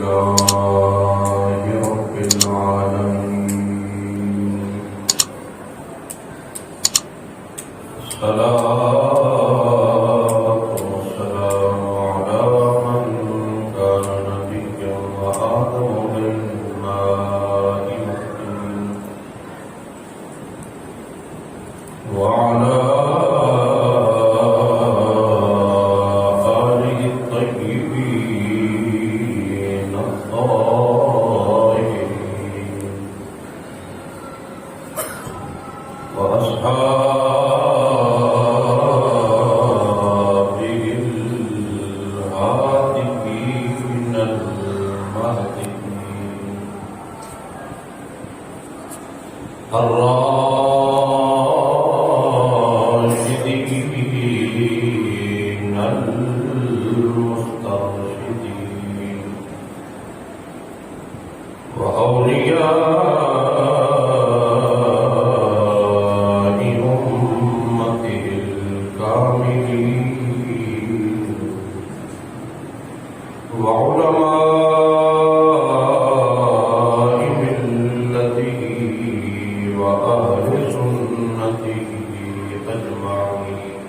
رب العالمين الصلاة والسلام على من كان نبيا وآدم بين الماء والطين وعلى آله الطيبين الطاهرين وأصحابه الهادين المهديين الراشدين المسترشدين وأولياء أمته الكاملين وعلماء ملته وأهل سنته أجمعين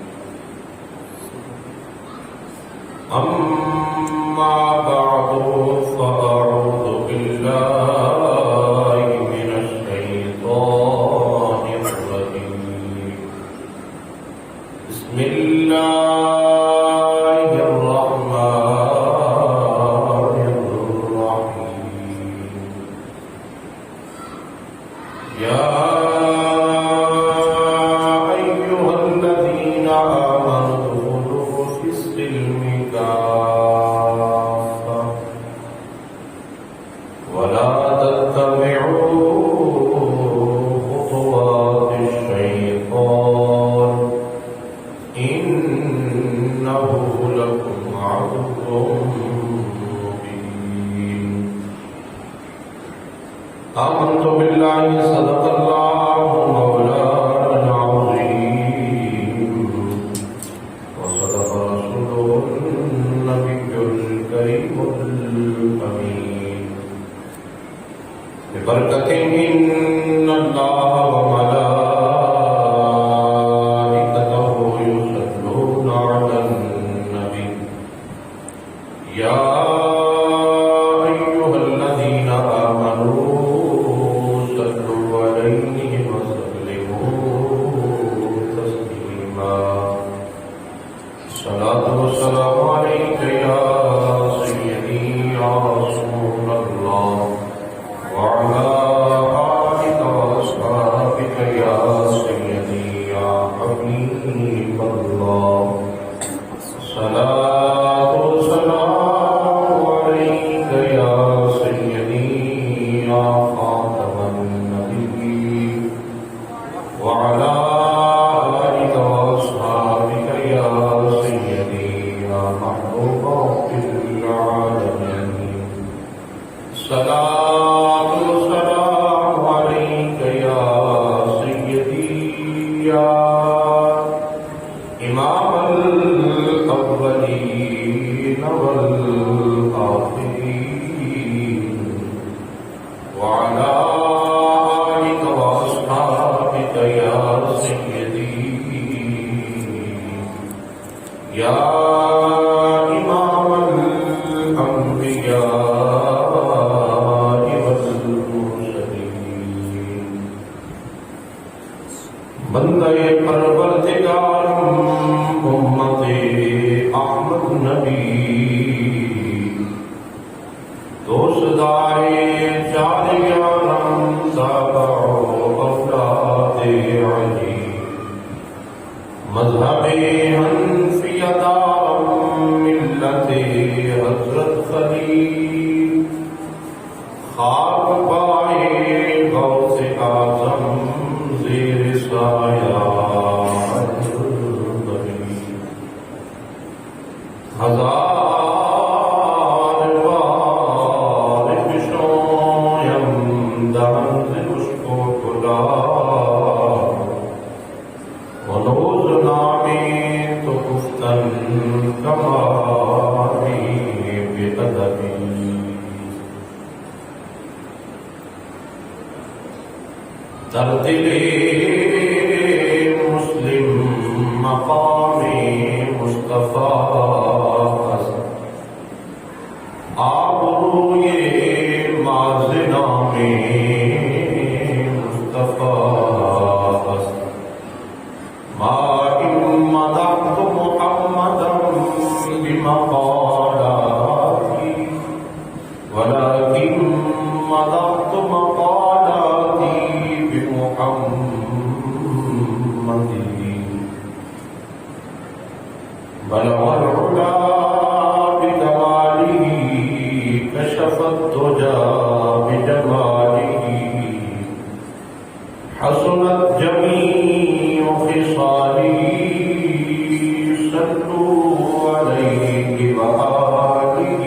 أما بعد فأعوذ بالله من الشيطان الرجيم بسم الله الرحمن الرحيم يا أيها الذين آمنوا ادخلوا في السلم كافة ولا تتبعوا خطوات الشيطان إنه لكم عدو مبين آمنت بالله صدق الله مولانا العظيم وصدق رسوله النبي الكريم الأمين ببركة إن الله وملائكته يصلون على النبي يا أيها الذين آمنوا صلوا عليه وسلموا تسليما الصلاة والسلام عليك يا سيدي يا رسول الله وعلى آلك وأصحابك يا سيدي يا حبيب الله الصلاة والسلام عليك يا سيدي يا خاتم النبيين وعلى آلك وأصحابك يا سيدي يا محبوب رب العالمين الصلاة والسلام عليك يا سيدي يا إمام الأولين والآخرين وعلى آلك وأصحابك يا سيدي يا إمام الأنبياء والمرسلين بندے پروردگارم امت احمد نبی دوستدارے جاریارم تابع اولاد علی مذہب حنفیتارم ملت حضرت خلیل خاک پائے غوث اعظم زیر سایہ النبی ہزار بار بشویم دهن مشکو کلا ونوز نامی تو گفتن کماری بی ادبی در دل مسلم مقام مصطفیٰ است، آبروی معز نام مصطفیٰ است. ما إن مدحت محمدا بمقالاتي ولكن مدحت مقالاتي بمحمد. بلغ العلا بكماله كشف الدجى بجماله حسنت جميع خصاله صلوا عليه وآله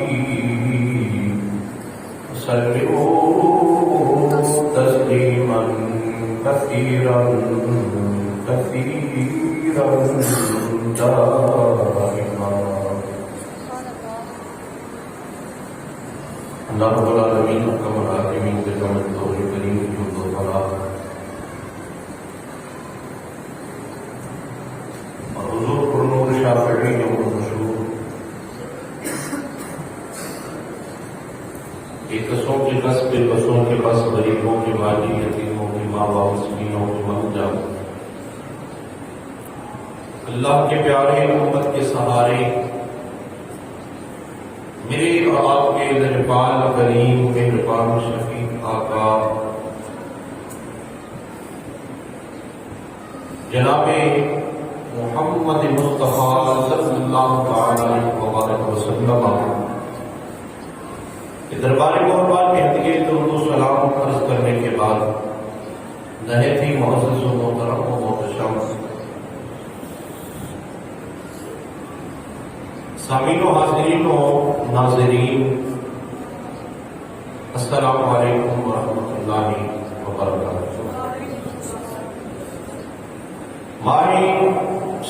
وسلموا تسليما كثيرا كثيرا دائما. اللہ رب العالمین حکم الحاکمین کے سمجھ دور کریم جو دو فلاح اور حضور پرنور شافعی جو مشہور ایک قصوں کے قص پہ بسوں کے بس غریبوں کے مالی یتیموں کے ماں باپ مسکینوں کے ماں جان اللہ کے پیارے امت کے سہارے میرے اور آپ کے نجبان کریم مہربان شفیق آقا جناب محمد مصطفیٰ صلی اللہ علیہ وسلم کے دربار قربان میں ہدیے درود و سلام عرض کرنے کے بعد نہایت ہی معزز و محترم و محتشم سامعین و حاضرین و ناظرین، السلام علیکم ورحمۃ اللہ وبرکاتہ. ماہ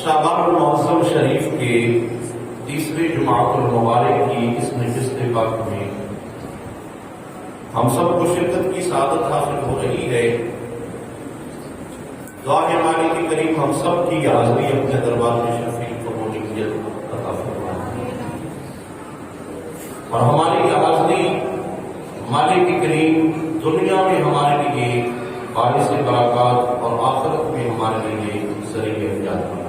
شعبان المعظم شریف کے تیسرے جمعۃ المبارک کی اس نشست پاک میں ہم سب کو شرکت کی سعادت حاصل ہو رہی ہے. دعا ہے مالک کریم ہم سب کی حاضری اپنے دربار میں شفیع قبولیت عطا فرمائے اور ہماری حاضری مالک کریم دنیا میں ہمارے لیے باعث برکات اور آخرت میں ہمارے لیے ذریعہ نجات بنائے.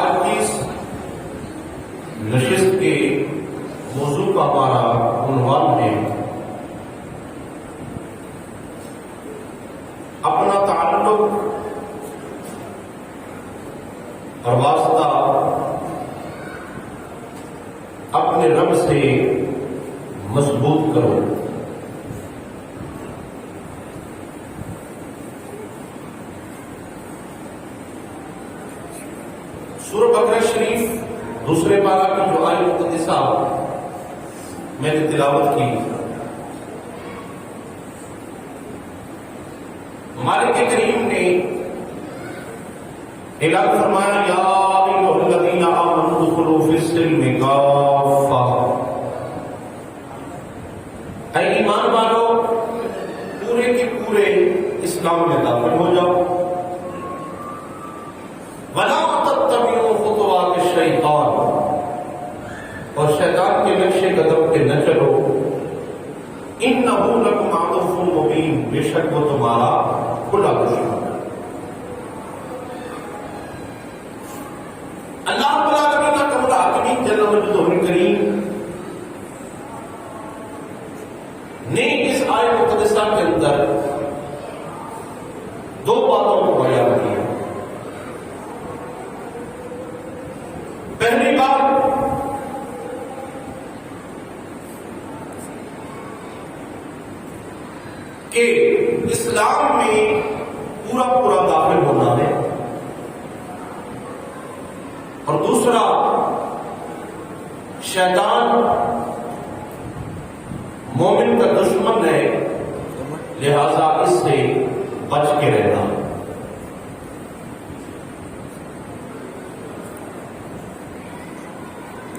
آج کی اس نشست کے موضوع کا ہمارا عنوان ہے اپنا تعلق اور واسطہ اپنے رب سے مضبوط کرو. سورہ بقرہ شریف دوسرے پارہ کی جو آیت مقدسہ میں نے تلاوت کی، مالک کریم نے اعلان فرمایا یا ایھا الذین آمنوا ادخلوا فی السلم کافہ، اے ایمان والو پورے کے پورے اسلام میں داخل ہو جاؤ. ولا تتبعوا خطوات الشیطان، اور شیطان کے نقش قدم پہ نہ چلو. انہ لکم عدو مبین، بے شک وہ تمہارا کھلا دشمن ہے. اللہ رب العالمین کا کمال حاکمین جل مجدہ الکریم نے اس آیت مقدسہ کے اندر دو باتوں کو بیان کیا. پہلی بات کہ اسلام میں پورا پورا داخل ہونا ہے، اور دوسرا شیطان مومن کا دشمن ہے، لہذا اس سے بچ کے رہنا.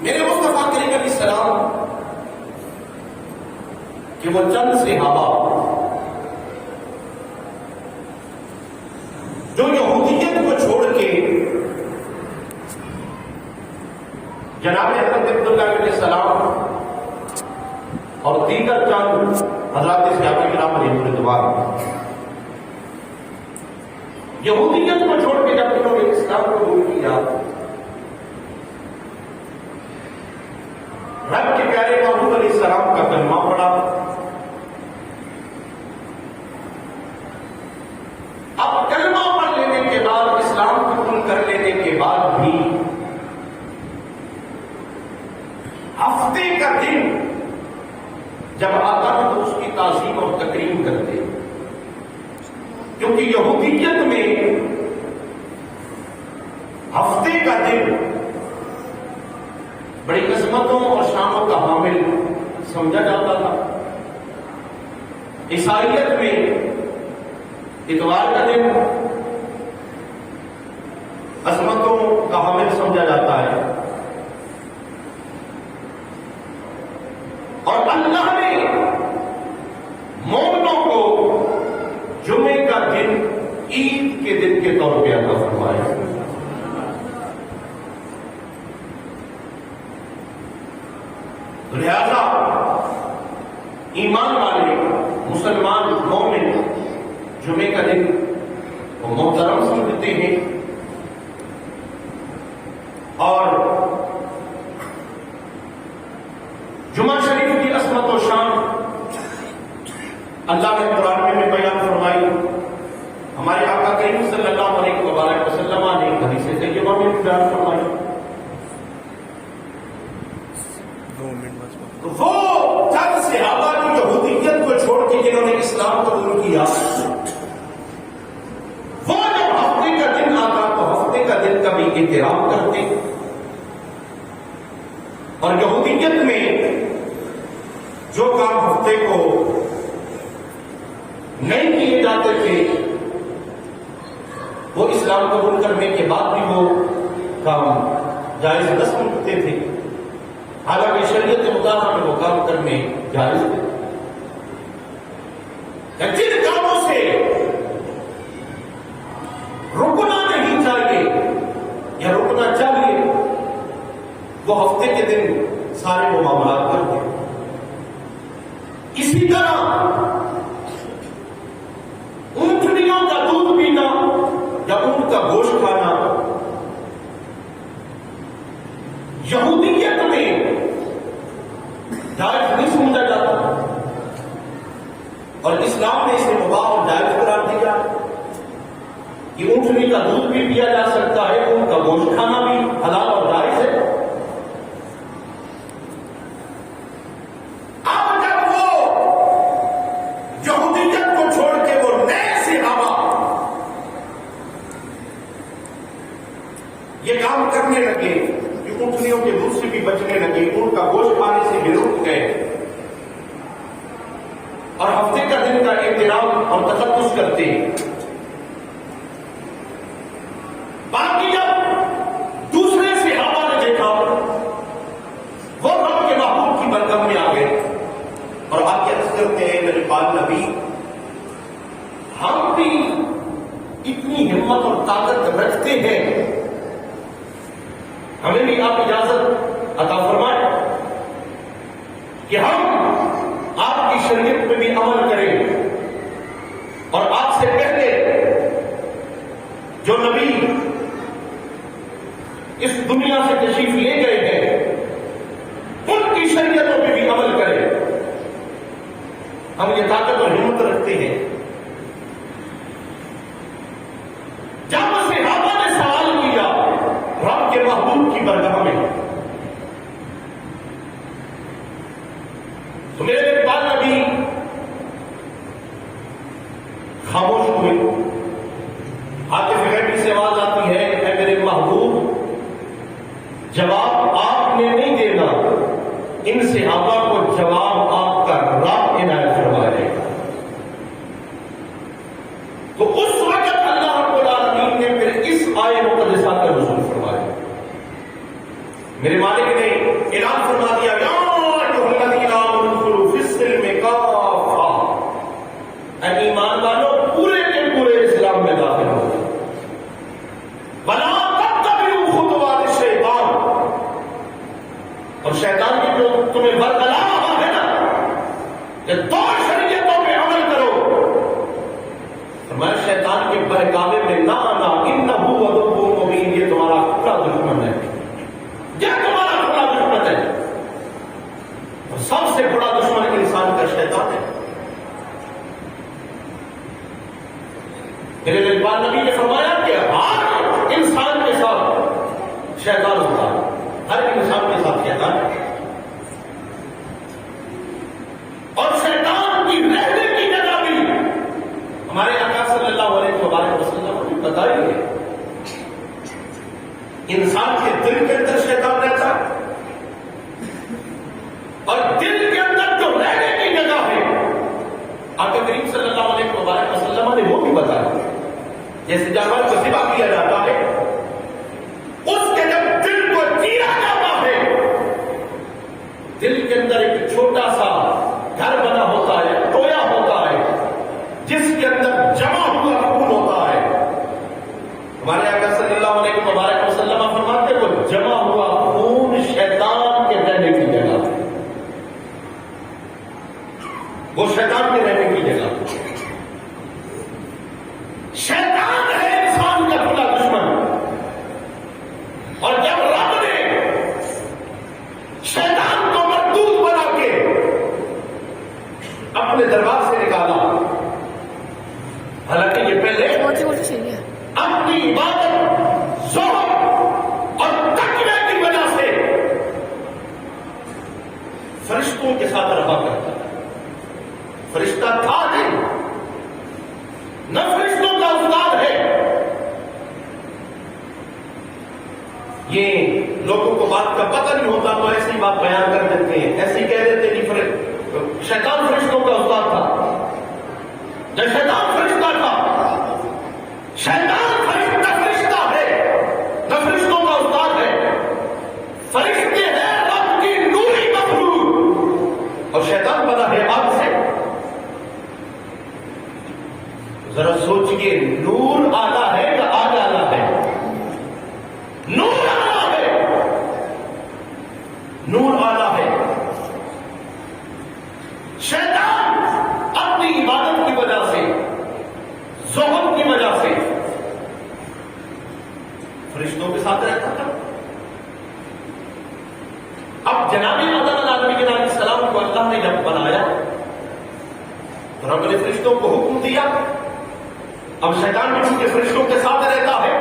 میرے مصطفیٰ کریم علیہ السلام کہ وہ چند صحابہ جو یہودیت کو چھوڑ کے جناب حضرت عبداللہ علیہ السلام اور دیگر چند حضرات صحابہ کرام علیہم رضوان یہودیت کو چھوڑ کے جب انہوں نے اسلام کو قبول کیا، رب کے پیارے محمود علیہ السلام کا کلمہ پڑھا، اب کلمہ پڑھ لینے کے بعد، اسلام قبول کر لینے کے بعد بھی ہفتے کا دن جب آتا ہے تو اس کی تعظیم اور تکریم کرتے، کیونکہ یہودیت میں ہفتے کا دن بڑی عظمتوں اور شانوں کا حامل سمجھا جاتا تھا۔ عیسائیت میں اتوار کا دن عظمتوں کا حامل سمجھا جاتا ہے، اور اللہ نے مومنوں کو جمعے کا دن عید کے دن کے طور پہ عطا فرمایا۔ لہذا ایمان والے مسلمان مومن جمعے کا دن وہ محترم سمجھتے ہیں، اور جمعہ شریف کی عظمت و شان اللہ نے قرآن میں بیان فرمائی، ہمارے آقا کریم صلی اللہ علیہ وآلہ وسلم نے حدیث طیبہ میں بیان فرمائی۔ وہ چند صحابہ کی یہودیت کو چھوڑ کے جنہوں نے اسلام قبول کیا، وہ جب ہفتے کا دن آتا تو ہفتے کا دن کا بھی احترام کرتے، اور یہودیت میں جو کام ہفتے کو نہیں کیے جاتے تھے وہ اسلام قبول کرنے کے بعد بھی وہ کام جائز نہ سمجھتے تھے، حالانکہ شریعت مطالعہ میں وہ کام کرنے جائز تھے۔ جن کاموں سے رکنا نہیں چاہیے یا رکنا چاہیے وہ ہفتے کے دن سارے وہ معاملات کرتے۔ اسی طرح اونٹنیوں کا دودھ پینا یا اونٹ کا گوشت کھانا یہودیت میں جائز نہیں سمجھا جاتا، اور اسلام نے اسے مباح اور جائز قرار دیا کہ اونٹنی کا دودھ بھی پیا جا سکتا ہے، اونٹ کا گوشت کھانا بھی حلال اور جائز ہے۔ اب جب وہ یہودیت کو چھوڑ کے وہ نئے صحابہ یہ کام کرنے لگے کہ اونٹنیوں کے دودھ سے بھی بچنے لگے، اونٹ کا گوشت کھانے سے بھی رک گئے، اور ہفتے کا دن کا احترام اور تقدس کرتے ہیں۔ باقی جب دوسرے صحابہ نے دیکھا وہ رب کے محبوب کی برکت میں آ گئے، اور آپ یہ عرض کرتے ہیں میرے پاک نبی ہم بھی اتنی ہمت اور طاقت رکھتے ہیں، ہمیں بھی آپ اجازت عطا فرمائیں کہ ہم آپ کی شریعت میں بھی عمل کریں، اور آپ سے پہلے جو نبی اس دنیا سے تشریف لے گئے ہیں ان کی شریعتوں پہ بھی عمل کریں۔ ہم یہ طاقت اور ہمت رکھتے ہیں۔ جب صحابہ نے سوال کیا رب کے محبوب کی برگاہ میں تو میرے پاک نبی خاموش ہوئے۔ حاطف غیبی سے آواز آتی ہے اے میرے محبوب جواب آپ نے نہیں دینا، ان صحابہ کو جواب آپ کا رب عنایت فرمائے گا۔ تو اس وقت اللہ رب العالمین نے پھر اس آیے مقدسہ کا نزول فرمایا۔ میرے مالک نے اعلان فرما دیا یا ایھا الذین آمنوا ادخلوا فی السلم کافۃ اور شیطان کی جو تمہیں برگلا ہوا ہے نا کہ دو شریعتوں پہ عمل کرو، فرمایا شیطان کے بہکاوے میں نہ آنا، انہو عدو مبین، یہ تمہارا کھلا دشمن ہے، یہ تمہارا کھلا دشمن ہے، اور سب سے بڑا دشمن انسان کا شیطان ہے۔ میرے اقبال نبی نے فرمایا کہ ہر انسان کے ساتھ شیطان ہوتا ہے، ہر انسان کے ساتھ شیطان ہے، اور شیطان کی رہنے کی جگہ بھی ہمارے آقا صلی اللہ علیہ وسلم نے بتائی ہے۔ انسان کے دل کے اندر شیطان رہتا ہے، اور دل کے اندر جو رہنے کی جگہ ہے آقا کریم صلی اللہ علیہ وسلم نے وہ بھی بتایا۔ جیسے جانور کو ذبح کیا جاتا ہے، اس کے جب دل کو چیرا جاتا ہے، دل کے اندر ایک چھوٹا سا گھر بنا ہوتا ہے، ٹویا ہوتا ہے، جس کے اندر جمع ہوا خون ہوتا ہے۔ ہمارے آقا صلی اللہ علیہ وسلم فرماتے وہ جمع ہوا خون شیطان کے رہنے کی جگہ، وہ شیطان کے رہنے کی جگہ۔ شیطان ہے انسان کا کھلا دشمن، اور جب رب نے شیطان کو مردود بنا کے اپنے دربار سے نکالا، حالانکہ یہ پہلے اپنی عبادت، زہد اور تقوی کی وجہ سے فرشتوں کے ساتھ رہا کرتا تھا۔ فرشتہ تھا نہیں، نہ فرشتوں کا استاد ہے۔ یہ لوگوں کو بات کا پتہ نہیں ہوتا تو ایسی بات بیان کر دیتے ہیں، ایسے ہی کہہ دیتے نہیں، شیطان فرشتوں کا استاد تھا۔ جب شیطان فرشتہ تھا، شیطان فرشتہ ہے، نہ فرشتوں کا استاد ہے۔ فرشتے ہیں رب کی نوری مخلوق، اور شیطان بنا ہے آگ سے۔ ذرا سوچئے، نور آلہ ہے یا آگ آلہ ہے؟ نور آلہ ہے، نور آلہ ہے۔ شیطان اپنی عبادت کی وجہ سے، زہد کی وجہ سے فرشتوں کے ساتھ رہتا تھا۔ اب جناب آدم علیہ السلام کو اللہ نے جب بنایا تو رب نے فرشتوں کو حکم دیا، اب شیطان بھی ان کے فرشتوں کے ساتھ رہتا ہے۔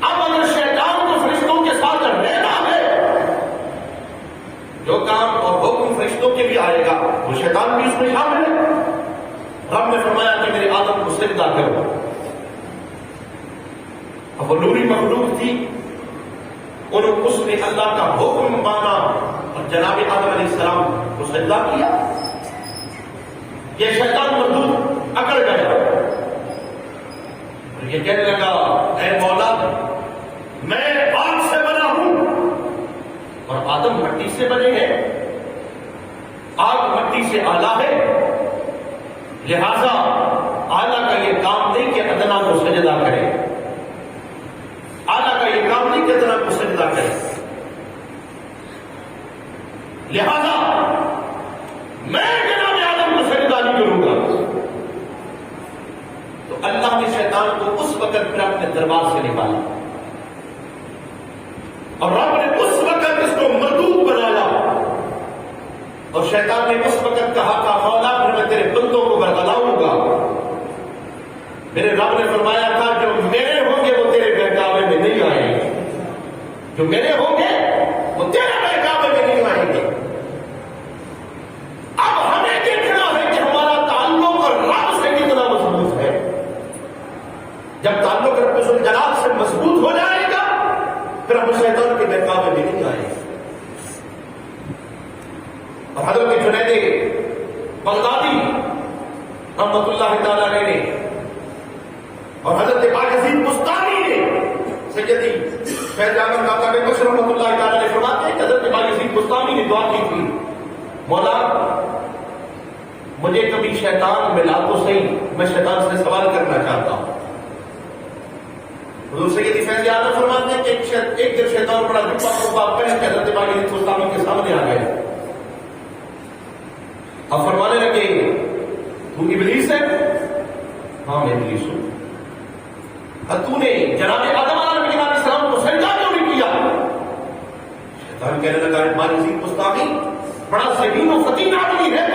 اب اگر شیطان کو فرشتوں کے ساتھ رہنا ہے، جو کام اور حکم فرشتوں کے بھی آئے گا وہ شیطان بھی اس میں شامل ہے۔ رب نے فرمایا کہ میرے آدم کو سجدہ کرو، اب وہ نوری مخلوق تھی، اس نے اللہ کا حکم مانا اور جناب آدم علیہ السلام کو سجدہ کیا۔ یہ شیطان مردود اکڑ گیا اور یہ کہنے لگا، اے مولا میں آگ سے بنا ہوں اور آدم مٹی سے بنے ہیں، آگ مٹی سے اعلیٰ ہے، لہذا اعلیٰ کا یہ کام نہیں کہ ادنا کو سجدہ کرے، اعلیٰ کا یہ کام نہیں کہ ادنا کو سجدہ کرے، لہذا میں جناب آدم کو سجدہ نہیں کروں گا۔ تو اللہ نے شیطان کو اس وقت پھر اپنے دربار سے نکالا اور رب نے اس وقت اس کو مردود بنایا، اور شیطان نے اس وقت کہا تھا، مولا پھر میں تیرے بندوں کو برگلاؤں گا۔ میرے رب نے فرمایا تھا جو میرے ہوں گے وہ تیرے بہکاوے میں نہیں آئیں گے، جو میرے ہوں گے وہ تیرے بہکاوے میں نہیں آئیں گے۔ اب ہمیں دیکھنا ہے کہ ہمارا تعلق اور رب سے کتنا مضبوط ہے۔ جب تعلق رب ذوالجلال سے مضبوط ہو جائے گا پھر ہم شیطان کے بہکاوے میں نہیں آئیں گے۔ اور حضرت جنید بغدادی رحمۃ اللہ تعالی علیہ نے اور حضرت باقی بستانی نے سیدی فیض احمد داتا بخش رحمۃ اللہ تعالی علیہ فرماتے ہیں کہ حضرت باقی بستانی نے دعا کی تھی، مولا مجھے کبھی شیطان ملا تو صحیح، میں شیطان سے سوال کرنا چاہتا ہوں۔ حضور سیدی فیض احمد فرماتے ہیں کہ ایک دن شیطان بڑا جھپا پہن کے حضرت امام بستامی کے سامنے آ گئے اب فرمانے لگے تو ابلیس ہے؟ ہاں میں ابلیس ہوں. تو نے جناب آدم علیہ السلام کو سجدہ کیوں نہیں کیا؟ شیطان کہنے لگا امام یزید بستامی بڑا ذہین و فطین آدمی ہے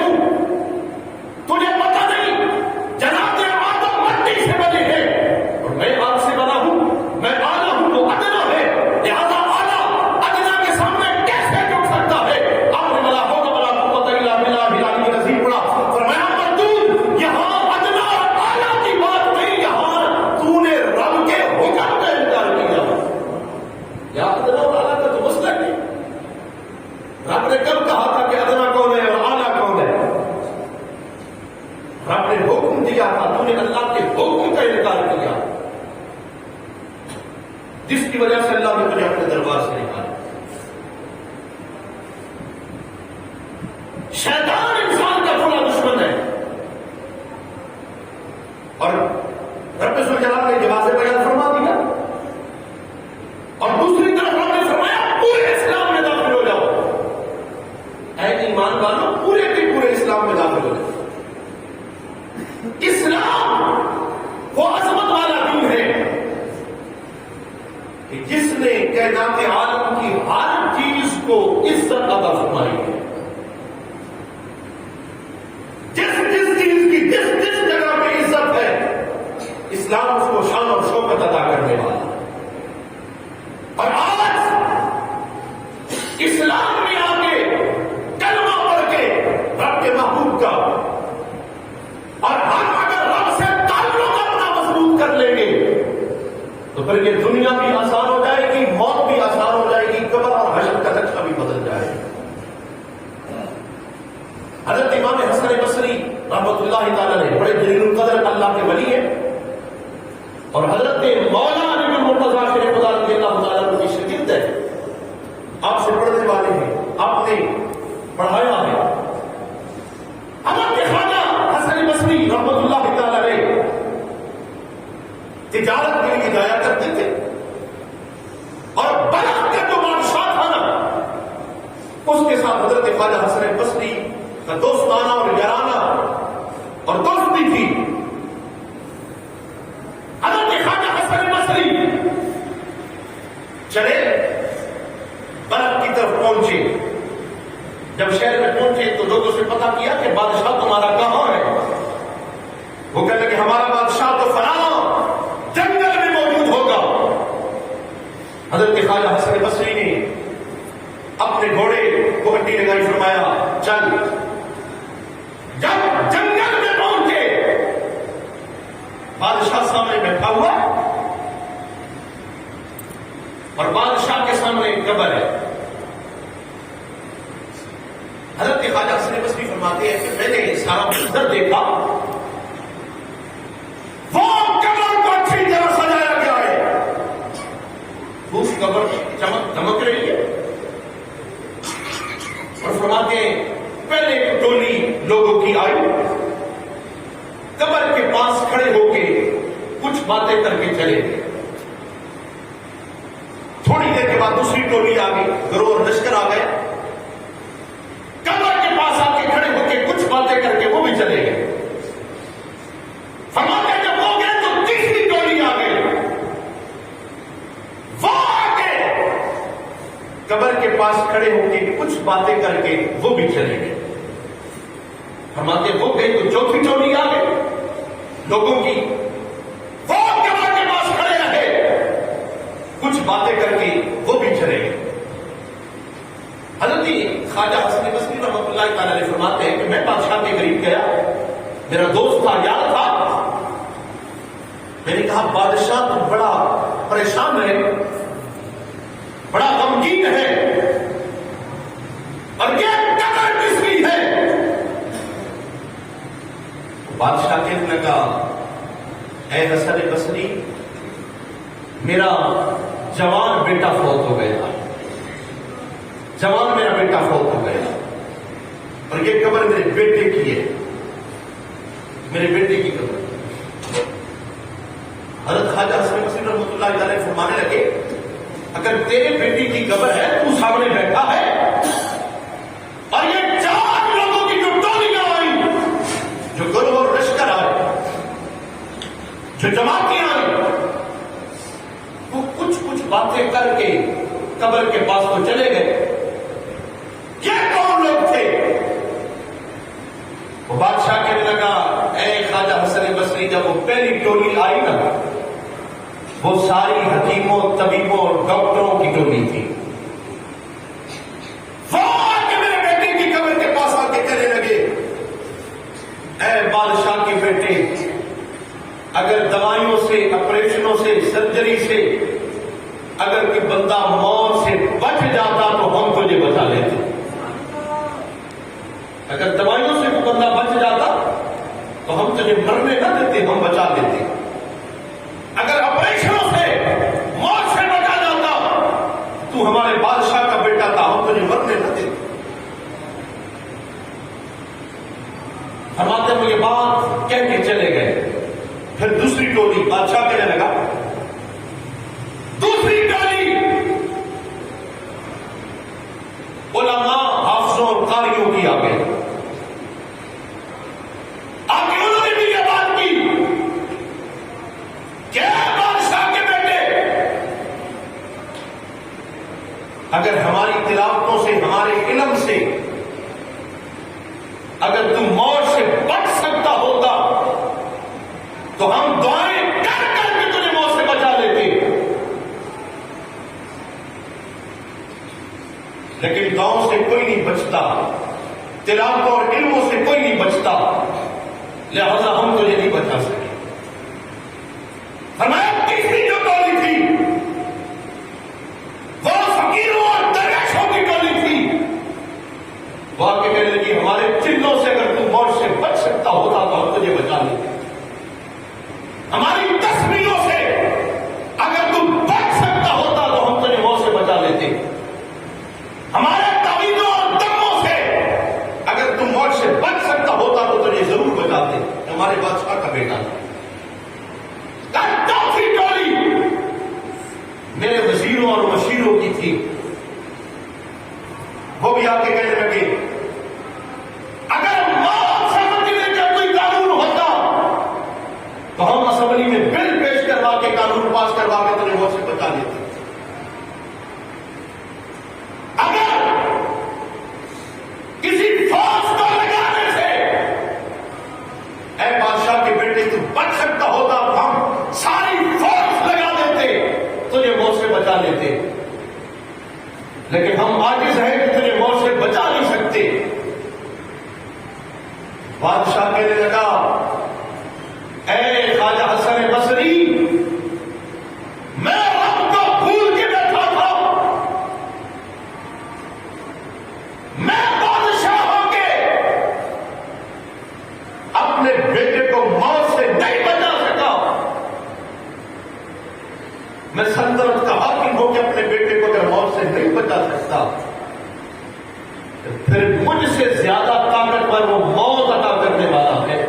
تجھے پتہ نہیں جناب آدم مٹی سے بنے ہیں اور میں آگ سے بنا ہوں. میں اعلیٰ ہوں وہ ادنا ہے لہذا اعلیٰ ادنا کے سامنے کیسے جھک سکتا ہے؟ آپ نے بلا حول ولا قوت الا باللہ العلی العظیم پڑھا. فرمایا مردود یہاں ادنا اور اعلیٰ کی بات نہیں، یہاں تو نے رب کے حکم کا انکار کیا. یا ادنا اور اعلیٰ کا تو مسئلہ نہیں. رب نے کب کہا تھا کہ ادنا کون ہے اور اعلیٰ کون ہے؟ رب نے حکم دیا تھا، تو نے اللہ کے حکم کا انکار کیا، جس کی وجہ سے اللہ نے تجھے اپنے دربار سے نکالا. شیطان انسان کا بڑا دشمن ہے اور رب ذوالجلال نے جواز بیان فرما دیا اور دوسری طرف رب نے فرمایا پورے اسلام میں داخل ہو جاؤ. اے ایمان والو پورے کے پورے اسلام میں داخل ہو جاؤ. اسلام وہ عظمت والا دین ہے کہ جس نے کائنات عالم کی ہر چیز کو عزت عطا فرمائی ہے. جس چیز کی جس جگہ پہ عزت ہے اسلام اس کو شان اور شوکت عطا کرنے والا. اور آج اسلام میں آ کے کلمہ پڑھ کے رب کے محبوب کا اور ہم اگر رب سے تعلق اپنا مضبوط کر لیں گے تو پھر یہ دنیا بھی آسان ہو جائے گی، موت بھی آسان ہو جائے گی، قبر اور حشر کا نقشہ بھی بدل جائے گا. حضرت امام حسن بصری رحمۃ اللہ تعالی نے بڑے جلیل القدر اللہ کے ولی ہیں اور حضرت مولانا علی بن مرتضیٰ شریف رضی اللہ تعالیٰ عنہ کی شاگرد ہے. آپ سے پڑھنے والے ہیں، آپ نے پڑھایا ہے. حضرت خواجہ حسن بصری رحمۃ اللہ تعالی علیہ تجارت کے لیے جایا کرتے تھے اور بلخ کا جو بادشاہ تھا نا اس کے ساتھ حضرت خواجہ حسن بصری کا دوستانہ اور یارانہ اور دوستی تھی. حضرت خواجہ حسن بصری چلے بلخ کی طرف پہنچے. جب شہر میں پہنچے تو لوگوں سے پتہ کیا کہ بادشاہ تمہارا کہاں ہے. وہ کہنے کہ ہمارا بادشاہ تو فلاں جنگل میں موجود ہوگا. حضرت خواجہ حسن بصری نے اپنے گھوڑے کو ہڈی لگائی، فرمایا چل. جب جنگل میں پہنچے بادشاہ سامنے بیٹھا ہوا اور بادشاہ کے سامنے قبر ہے. حضرت خواجہ حسن بصری فرماتے ہیں کہ میں نے سارا منظر دیکھا، وہ قبر کو اچھی طرح سجایا گیا ہے، اس قبر چمک دمک رہی ہے. اور فرماتے ہیں پہلے ایک ٹولی لوگوں کی آئی، قبر کے پاس کھڑے ہو کے کچھ باتیں کر کے چلے گئے. تھوڑی دیر کے بعد دوسری ٹولی آ گئی، گروہ اور لشکر آ گئے، قبر کے پاس آ کے کھڑے ہو کے کچھ باتیں کر کے وہ بھی چلے گئے. فرماتے جب ہو گئے تو تیسری ٹولی آ گئی، وہ آ کے قبر کے پاس کھڑے ہو کے کچھ باتیں کر کے وہ بھی چلے گئے. فرماتے ہو گئی تو چوتھی ٹولی آ گئی لوگوں کی، وہ قبر کے پاس کھڑے رہے، کچھ باتیں کر کے وہ بھی چلے گئے. حضرت خواجہ حسن بصری رحمۃ اللہ تعالی علیہ فرماتے ہیں کہ میں بادشاہ کے قریب گیا، میرا دوست تھا، یار تھا. میں نے کہا بادشاہ تو بڑا پریشان ہے، بڑا غمگین ہے اور یہ قبر کس کی ہے؟ بادشاہ کہنے لگا اے حسن بصری میرا جوان بیٹا فوت ہو گیا، جوان میرا بیٹا فوت ہو گیا اور یہ قبر میرے بیٹے کی ہے، میرے بیٹے کی قبر. حضرت خواجہ حسن بصری رحمۃ اللہ علیہ فرمانے لگے اگر تیرے بیٹی کی قبر ہے، تو سامنے بیٹھا ہے، اور یہ 4 لوگوں کی جو ٹولیاں آئی، جو گروہ اور لشکر آئے، جو جماعتیں آئی، وہ کچھ باتیں کر کے قبر کے پاس تو چلے گئے. یہ کون لوگ تھے؟ وہ بادشاہ کہنے لگا، اے خواجہ حسن بصری، جب وہ پہلی ٹولی آئی نا، وہ ساری حکیموں، طبیبوں اور ڈاکٹروں کی ٹولی تھی. وہ آ کے میرے بیٹے کی قبر کے پاس آ کے کہنے لگے، اے بادشاہ کے بیٹے، اگر دوائیوں سے، آپریشنوں سے، سرجری سے اگر کوئی بندہ موت سے بچ جاتا تو ہم تجھے بچا لیتے. اگر دوائیوں سے کوئی بندہ بچ جاتا تو ہم تجھے مرنے نہ دیتے، ہم بچا لیتے. اگر آپریشنوں سے موت سے بچا جاتا تو ہمارے بادشاہ کا بیٹا تھا، ہم تجھے مرنے نہ دیتے. فرماتے ہیں یہ بات کہہ کے چلے گئے. پھر دوسری ٹولی، بادشاہ کہنے لگا، دوسری ٹولی علماء، حافظوں اور قاریوں کی آ گئی. آگے انہوں نے بھی یہ بات کی کہ بادشاہ کے بیٹے، اگر ہماری تلاوتوں سے، ہمارے علم سے اگر تم موت سے بچ سکتا ہوتا تو ہم دعائیں کر کر کے تجھے موت سے بچا لیتے. لیکن دعاؤں سے کوئی نہیں بچتا، تلاوتوں اور علموں سے کوئی نہیں بچتا، لہذا ہم تجھے نہیں بچا سکے. فرمایا تیسری جو ٹولی تھی وہ فقیروں اور درویشوں کی ٹولی تھی. وہ آ کے کہنے لگی، ہمارے چلوں سے اگر تم موت سے بچ سکتا ہوتا تو ہم تجھے بچا لیتے. ہماری تصویروں سے اگر تم بچ سکتا ہوتا تو ہم تجھے موت سے بچا لیتے. ہمارے تعویذوں اور دموں سے اگر تم موت سے بچ سکتا ہوتا تو تجھے ضرور بچاتے. ہمارے بادشاہ کا بیٹا تھا. چوتھی ٹولی میرے وزیروں اور مشیروں کی تھی. وہ بھی آ کے کہنے لگے، اگر موت سے بچنے کا کوئی قانون ہوتا تو ہم اسمبلی میں بل پیش کروا کے، قانون پاس کروا کے تجھے موت سے بچا لیتے. اگر کسی فوج کو لگانے سے اے بادشاہ کے بیٹے تو بچ سکتا ہوتا تو ہم ساری فوج لگا دیتے، تجھے موت سے بچا لیتے. لیکن ہم عاجز ہیں کہ تجھے موت سے بچا نہیں سکتے. بادشاہ کہنے لگا، اے خواجہ حسن بصری، میں رب کو بھول کے بیٹھا تھا. میں بادشاہ ہو کے اپنے بیٹے کو موت سے نہیں بچا سکا. میں سلطنت کا حاکم ہو کے اپنے بیٹے کو اگر موت سے نہیں بچا سکتا تو پھر مجھ سے زیادہ طاقتور وہ موت عطا کرنے والا ہے.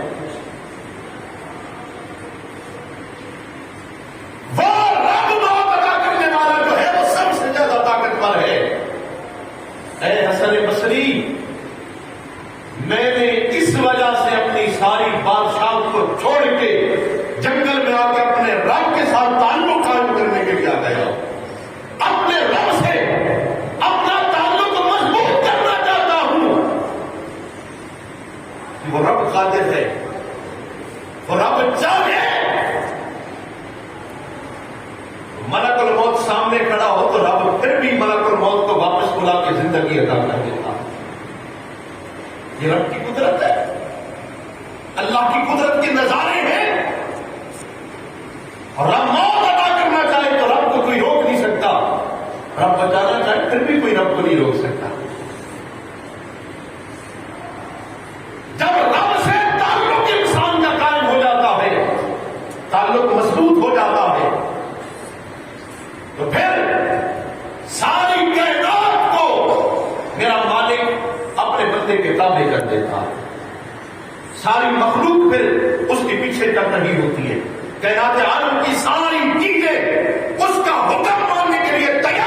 وہ رب موت عطا کرنے والا جو ہے وہ سب سے زیادہ طاقتور ہے. اے حسن بصری، میں نے اس وجہ سے اپنی ساری بادشاہت کو چھوڑ کے جنگل میں آ کے اپنے رب کے ساتھ تعلق قائم کرنے کے لیے آ گیا. اپنے رب سے اپنا تعلق مضبوط کرنا چاہتا ہوں. وہ رب قادر ہے، وہ رب چاہے ملک الموت سامنے کھڑا ہو تو رب پھر بھی ملک الموت کو واپس بلا کے زندگی عطا کر دیتا. یہ رب کی قدرت ہے، اللہ کی قدرت کے نظارے ہیں. اور رب موت عطا کرنا چاہے تو رب کو کوئی روک نہیں سکتا، رب بچانا چاہے پھر بھی کوئی رب کو نہیں روک سکتا. جب رب سے تعلق انسان کا قائم ہو جاتا ہے، تعلق مضبوط ہو جاتا ہے، تو پھر ساری کائنات کو میرا مالک اپنے بندے کے تابع کر دیتا ہے. ساری مخلوق پھر اس کے پیچھے چل رہی ہوتی ہے. کائنات عالم کی ساری چیزیں اس کا حکم ماننے کے لیے تیار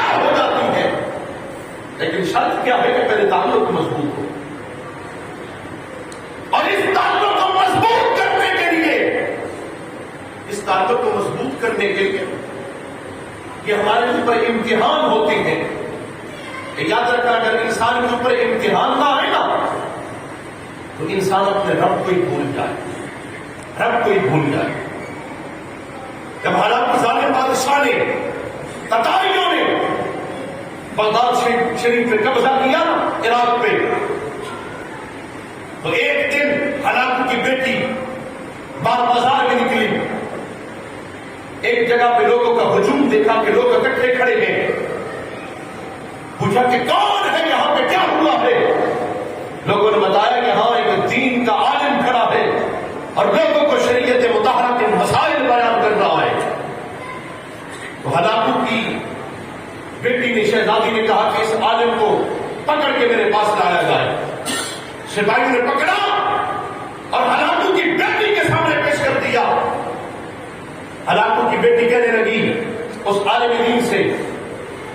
یہ ہمارے اوپر امتحان ہوتے ہیں. یاد رکھنا اگر انسان کے اوپر امتحان نہ آئے نا تو انسان اپنے رب کو ہی بھول جائے، رب کو ہی بھول جائے. جب حالات ظالم بادشاہ نے، تتاریوں نے بغداد شریف پہ قبضہ کیا نا، عراق پہ، تو ایک دن ہلاکو کی بیٹی بازار میں نکلی. ایک جگہ پہ لوگوں کا ہجوم دیکھا کہ لوگ اکٹھے کھڑے ہیں. پوچھا کہ کون ہے یہاں پہ، کیا ہوا ہے؟ لوگوں نے بتایا کہ ہاں ایک دین کا عالم کھڑا ہے اور لوگوں کو شریعت مطہرہ کے مسائل بیان کر رہا ہے. تو ہلاکو کی بیٹی نے، شہزادی نے کہا کہ اس عالم کو پکڑ کے میرے پاس لایا جائے. سپاہیوں نے پکڑا اور ہلاکو کی بیٹی کے سامنے پیش کر دیا. ہلاکو کی بیٹی کہنے لگی اس عالم دین سے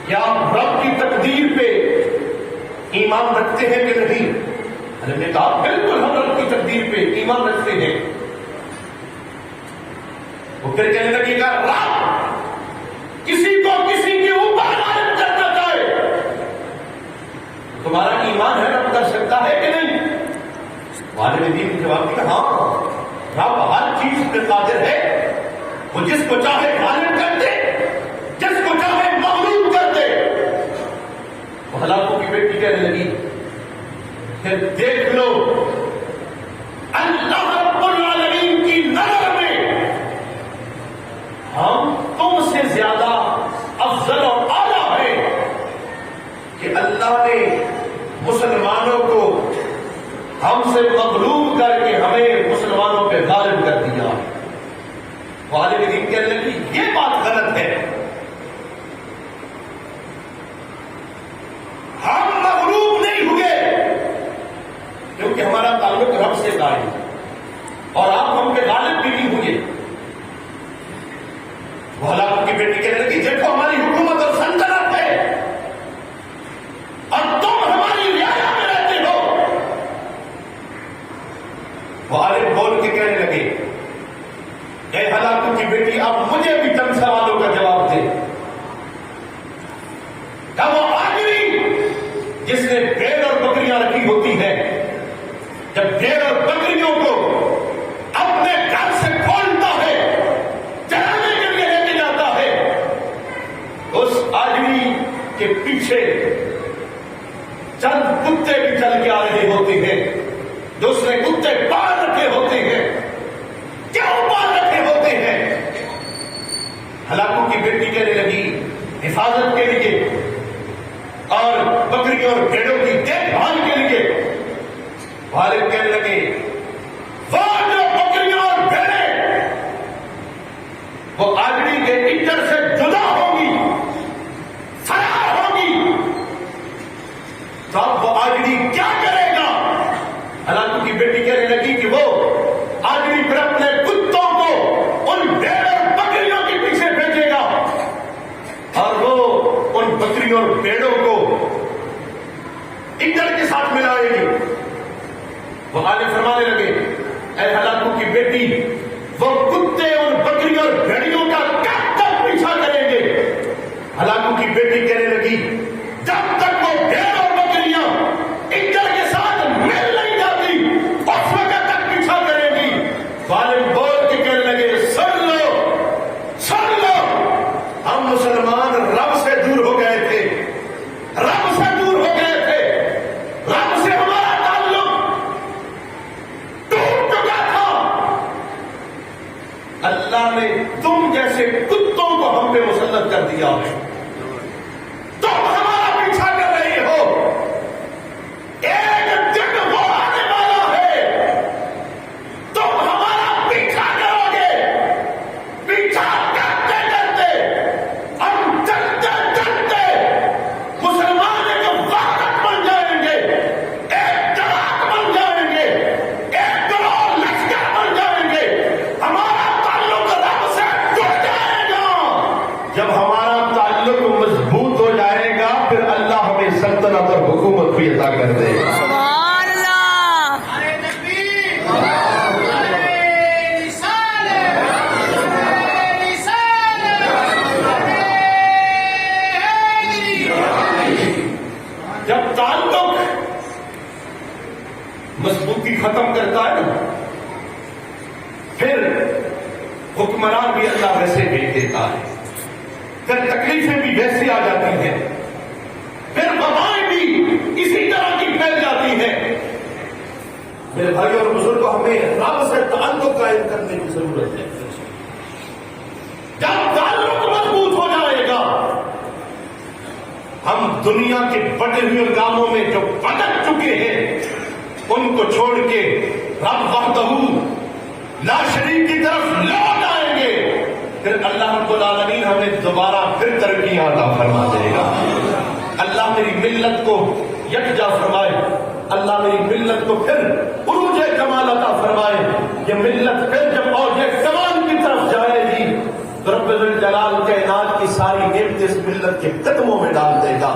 کہ آپ رب کی تقدیر پہ ایمان رکھتے ہیں کہ نہیں؟ عالم نے کہا بالکل ہم رب کی تقدیر پہ ایمان رکھتے ہیں. وہ پھر کہنے لگی کہ رب کسی کو کسی کے اوپر غالب کرنا چاہے، تمہارا ایمان ہے رب کر سکتا ہے کہ نہیں؟ عالم دین نے جواب دیا ہاں رب ہر چیز پہ قادر ہے، وہ جس کو چاہے غالب کر دے، جس کو چاہے مغلوب کر دے. وہ ہلاکو کی بیٹی کہنے لگی پھر دیکھ لو اللہ رب العالمین کی نظر میں ہم تم سے زیادہ افضل اور اعلیٰ ہے کہ اللہ نے مسلمانوں کو ہم سے مغلوب کر کے ہمیں مسلمانوں پہ غالب کر دیا. عالم دین کہنے لگی یہ بات غلط ہے، ہم مغلوب نہیں ہوئے کیونکہ ہمارا تعلق رب سے قائم اور آپ ہم پہ غالب بھی نہیں ہوئے. وہ ہلاکو کی بیٹی کہنے لگی دیکھو ہماری حکومت اور سلطنت ہے اور تم ہماری رعایا میں رہتے ہو. وہ عالم بول کے کہنے لگے اے ہلاکو کی بیٹی اب مجھے بھی چند سوالوں کا جواب دے. کیا وہ آدمی جس نے بھیڑ اور بکریاں رکھی ہوتی ہیں، جب بھیڑ اور بکریوں کو اپنے گھر سے کھولتا ہے، چرانے کے لیے لے کے جاتا ہے، اس آدمی کے پیچھے چند کتے بھی چل کے آ رہے ہوتے ہیں جو اس نے کتے پال رکھے ہوتے ہیں. کیوں پال رکھے ہوتے ہیں؟ ہلاکو کی بیٹی کہنے لگی حفاظت کے لیے اور بکریوں اور بھیڑوں کی دیکھ بھال کے لیے. والد کہنے لگے وہ جو بکریاں اور بھیڑیں وہ آدمی کے انٹر سے جدا ہوگی، فرار ہوگی، تو اب وہ آدمی کیا کرے گا؟ ہلاکو کی بیٹی کہنے لگی کہ وہ آدمی پھر اپنے کتوں کو ان بھیڑ اور بکریوں کے پیچھے بھیجے گا اور وہ ان بکریوں اور بھیڑوں کو انٹر کے ساتھ ملائے گی. وہ عالم فرمانے لگے اے ہلاکو کی بیٹی وہ کتے اور بکریوں اور بھیڑیوں کا کب تک پیچھا کریں گے؟ ہلاکو کی بیٹی کہنے لگی جب تک وہ بھیڑ اور بکریاں انٹر کے ساتھ مل نہیں جاتی اس وقت تک پیچھا کرے گی. عالم بول کے کہنے لگے سن لو ہم مسلمان رب سے دور ہو گئے تھے، رب سے دور ہو گئے تھے، رب سے ہمارا تعلق ٹوٹ چکا تھا. اللہ نے تم جیسے کتوں کو ہم پہ مسلط کر دیا ہے، تم ہمارا پیچھا کر رہے ہو. ایک دن وہ آنے والا ہے تم ہمارا پیچھا کرو گے، پیچھا کرتے کرتے ہم چلتے چلتے مسلمان ایک وقت بن جائیں گے، ایک جماعت بن جائیں گے، ایک گروہ لشکر بن جائیں گے. ہمارا تعلق رب سے جڑ جائے گا. جب ہمارا تعلق مضبوط ہو جائے گا پھر اللہ ہمیں سلطنت اور حکومت بھی عطا کر دے گا. حکمران بھی اللہ ویسے بھیج دیتا ہے، پھر تکلیفیں بھی ویسی آ جاتی ہیں، پھر وبائیں بھی اسی طرح کی پھیل جاتی ہیں۔ میرے بھائی اور بزرگوں، ہمیں رب سے تعلق قائم کرنے کی ضرورت ہے۔ جب تعلق مضبوط ہو جائے گا، ہم دنیا کے بٹے ہوئے کاموں میں جو بھٹک چکے ہیں ان کو چھوڑ کے رب وحدہ لا شریک کی طرف لوٹ آئیں گے، پھر اللہ رب العالمین ہمیں دوبارہ پھر ترقیاں عطا فرما دے گا۔ اللہ میری ملت کو یکجا فرمائے، اللہ میری ملت کو پھر عروج کمال عطا فرمائے۔ یہ ملت پھر جب عروج کمال کی طرف جائے گی تو رب الجلال کائنات کی ساری نعمت اس ملت کے قدموں میں ڈال دے گا۔